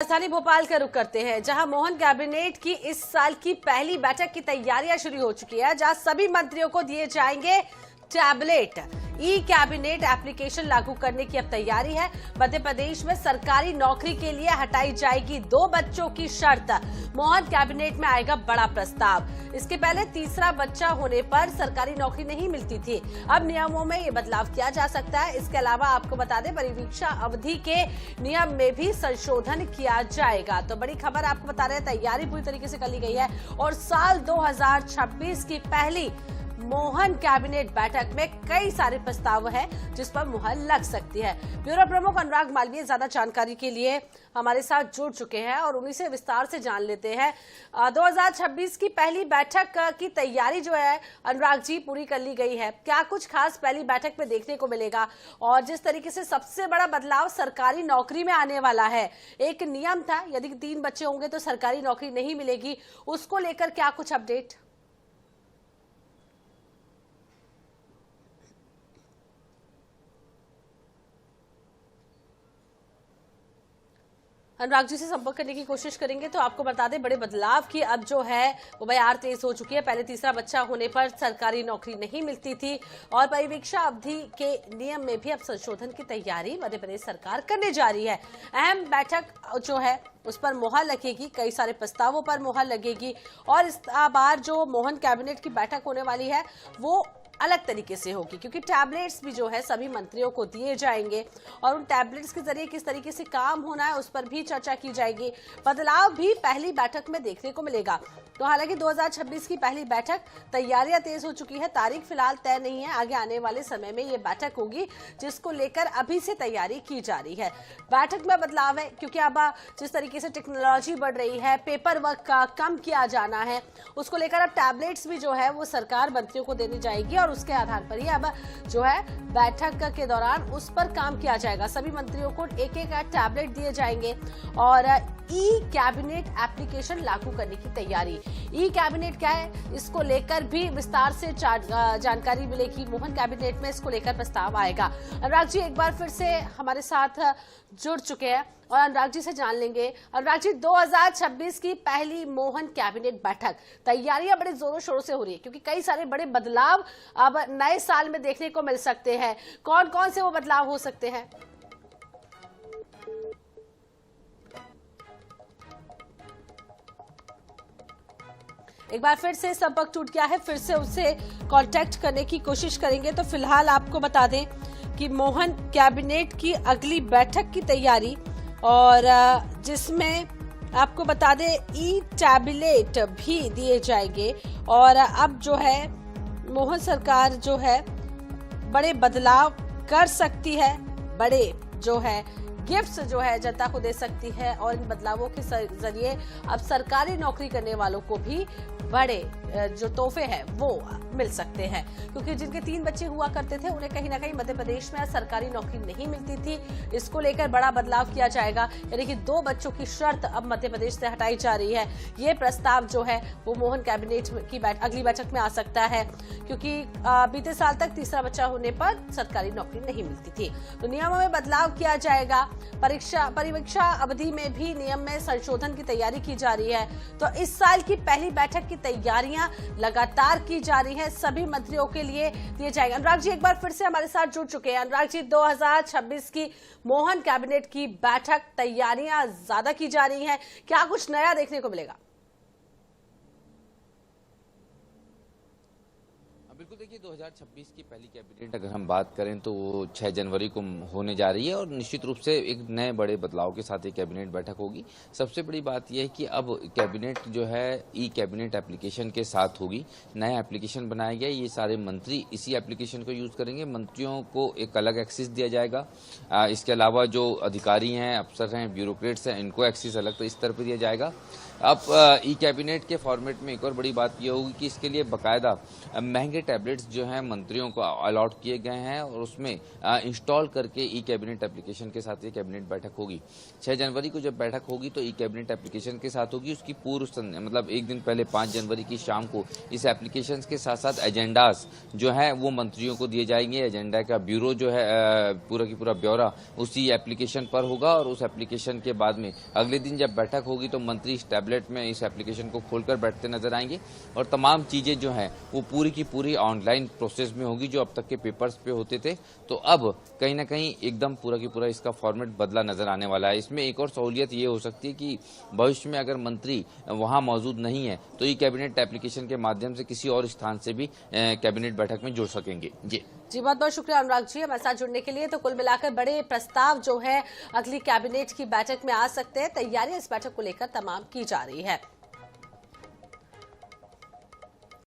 राजधानी भोपाल का रुख करते हैं, जहां मोहन कैबिनेट की इस साल की पहली बैठक की तैयारियां शुरू हो चुकी है, जहां सभी मंत्रियों को दिए जाएंगे टैबलेट। ई कैबिनेट एप्लीकेशन लागू करने की अब तैयारी है। मध्य प्रदेश में सरकारी नौकरी के लिए हटाई जाएगी 2 बच्चों की शर्त। मोहन कैबिनेट में आएगा बड़ा प्रस्ताव। इसके पहले तीसरा बच्चा होने पर सरकारी नौकरी नहीं मिलती थी, अब नियमों में ये बदलाव किया जा सकता है। इसके अलावा आपको बता दें, परिवीक्षा अवधि के नियम में भी संशोधन किया जाएगा। तो बड़ी खबर आपको बता रहे हैं, तैयारी पूरी तरीके से कर ली गई है और साल 2026 की पहली मोहन कैबिनेट बैठक में कई सारे प्रस्ताव हैं जिस पर मुहर लग सकती है। ब्यूरो प्रमुख अनुराग मालवीय ज्यादा जानकारी के लिए हमारे साथ जुड़ चुके हैं और उन्हीं से विस्तार से जान लेते हैं। 2026 की पहली बैठक की तैयारी जो है अनुराग जी पूरी कर ली गई है, क्या कुछ खास पहली बैठक में देखने को मिलेगा? और जिस तरीके से सबसे बड़ा बदलाव सरकारी नौकरी में आने वाला है, एक नियम था यदि 3 बच्चे होंगे तो सरकारी नौकरी नहीं मिलेगी, उसको लेकर क्या कुछ अपडेट? अनुराग जी से संपर्क करने की कोशिश करेंगे। तो आपको बता दें, बड़े बदलाव की अब जो है वो बयार तेज हो चुकी है। पहले तीसरा बच्चा होने पर सरकारी नौकरी नहीं मिलती थी और परिवीक्षा अवधि के नियम में भी अब संशोधन की तैयारी मध्य प्रदेश सरकार करने जा रही है। अहम बैठक जो है उस पर मुहर लगेगी, कई सारे प्रस्तावों पर मुहर लगेगी और इस बार जो मोहन कैबिनेट की बैठक होने वाली है वो अलग तरीके से होगी, क्योंकि टैबलेट्स भी जो है सभी मंत्रियों को दिए जाएंगे और उन टैबलेट्स के जरिए किस तरीके से काम होना है उस पर भी चर्चा की जाएगी। बदलाव भी पहली बैठक में देखने को मिलेगा। तो हालांकि 2026 की पहली बैठक, तैयारियां तेज हो चुकी है, तारीख फिलहाल तय नहीं है, आगे आने वाले समय में ये बैठक होगी जिसको लेकर अभी से तैयारी की जा रही है। बैठक में बदलाव है क्योंकि अब जिस तरीके से टेक्नोलॉजी बढ़ रही है, पेपर वर्क का कम किया जाना है, उसको लेकर अब टैबलेट्स भी जो है वो सरकार मंत्रियों को देनी जाएगी और उसके आधार पर ही अब जो है बैठक के दौरान उस पर काम किया जाएगा। सभी मंत्रियों को एक एक टैबलेट दिए जाएंगे और ई कैबिनेट एप्लीकेशन लागू करने की तैयारी। ई कैबिनेट क्या है, इसको लेकर भी विस्तार से जानकारी मिलेगी। मोहन कैबिनेट में इसको लेकर प्रस्ताव आएगा। अनुराग जी एक बार फिर से हमारे साथ जुड़ चुके हैं और अनुराग जी से जान लेंगे। अनुराग जी, 2026 की पहली मोहन कैबिनेट बैठक, तैयारियां बड़े जोरों शोरों से हो रही है क्योंकि कई सारे बड़े बदलाव अब नए साल में देखने को मिल सकते हैं। कौन कौन से वो बदलाव हो सकते हैं? एक बार फिर से संपर्क टूट गया है, फिर से उससे कांटेक्ट करने की कोशिश करेंगे। तो फिलहाल आपको बता दें कि मोहन कैबिनेट की अगली बैठक की तैयारी और जिसमें आपको बता दें ई टैबलेट भी दिए जाएंगे और अब जो है मोहन सरकार जो है बड़े बदलाव कर सकती है, बड़े जो है गिफ्ट्स जो है जनता को दे सकती है और इन बदलावों के जरिए अब सरकारी नौकरी करने वालों को भी बड़े जो तोहफे हैं वो मिल सकते हैं, क्योंकि जिनके 3 बच्चे हुआ करते थे उन्हें कहीं ना कहीं मध्य प्रदेश में सरकारी नौकरी नहीं मिलती थी। इसको लेकर बड़ा बदलाव किया जाएगा, यानी कि 2 बच्चों की शर्त अब मध्य प्रदेश से हटाई जा रही है। ये प्रस्ताव जो है वो मोहन कैबिनेट की अगली बैठक में आ सकता है, क्योंकि बीते साल तक तीसरा बच्चा होने पर सरकारी नौकरी नहीं मिलती थी। तो नियमों में बदलाव किया जाएगा। परिवीक्षा अवधि में भी नियम में संशोधन की तैयारी की जा रही है। तो इस साल की पहली बैठक की तैयारियां लगातार की जा रही हैं, सभी मंत्रियों के लिए दिए जाएंगे। अनुराग जी एक बार फिर से हमारे साथ जुड़ चुके हैं। अनुराग जी, 2026 की मोहन कैबिनेट की बैठक, तैयारियां ज्यादा की जा रही हैं, क्या कुछ नया देखने को मिलेगा? बिल्कुल, देखिए 2026 की पहली कैबिनेट अगर हम बात करें तो वो 6 जनवरी को होने जा रही है और निश्चित रूप से एक नए बड़े बदलाव के साथ ये कैबिनेट बैठक होगी। सबसे बड़ी बात यह है कि अब कैबिनेट जो है ई कैबिनेट एप्लीकेशन के साथ होगी। नया एप्लीकेशन बनाया गया, ये सारे मंत्री इसी एप्लीकेशन को यूज करेंगे। मंत्रियों को एक अलग एक्सेस दिया जाएगा। इसके अलावा जो अधिकारी हैं, अफसर हैं, ब्यूरोक्रेट्स हैं, इनको एक्सेस अलग तो इस तरह पर दिया जाएगा। अब ई कैबिनेट के फॉर्मेट में एक और बड़ी बात यह होगी कि इसके लिए बाकायदा महंगे टैबलेट्स जो हैं मंत्रियों को अलॉट किए गए हैं और उसमें इंस्टॉल करके ई कैबिनेट एप्लीकेशन के साथ ये कैबिनेट बैठक होगी। 6 जनवरी को जब बैठक होगी तो ई कैबिनेट एप्लीकेशन के साथ होगी। उसकी पूर्व मतलब एक दिन पहले 5 जनवरी की शाम को इस एप्लीकेशन के साथ साथ एजेंडास जो है वो मंत्रियों को दिए जाएंगे। एजेंडा का ब्यूरो जो है पूरा की पूरा ब्यौरा उसी एप्लीकेशन पर होगा और उस एप्लीकेशन के बाद में अगले दिन जब बैठक होगी तो मंत्री इस टैबलेट में इस एप्लीकेशन को खोलकर बैठते नजर आएंगे और तमाम चीजें जो हैं वो पूरी की पूरी ऑनलाइन प्रोसेस में होगी जो अब तक के पेपर्स पे होते थे। तो अब कहीं ना कहीं एकदम पूरा की पूरा इसका फॉर्मेट बदला नजर आने वाला है। इसमें एक और सहूलियत ये हो सकती है कि भविष्य में अगर मंत्री वहां मौजूद नहीं है तो ये कैबिनेट एप्लीकेशन के माध्यम से किसी और स्थान से भी कैबिनेट बैठक में जुड़ सकेंगे। जी बहुत बहुत शुक्रिया अनुराग जी हमारे साथ जुड़ने के लिए। तो कुल मिलाकर बड़े प्रस्ताव जो है अगली कैबिनेट की बैठक में आ सकते हैं। तैयारियां इस बैठक को लेकर तमाम की जा रही है।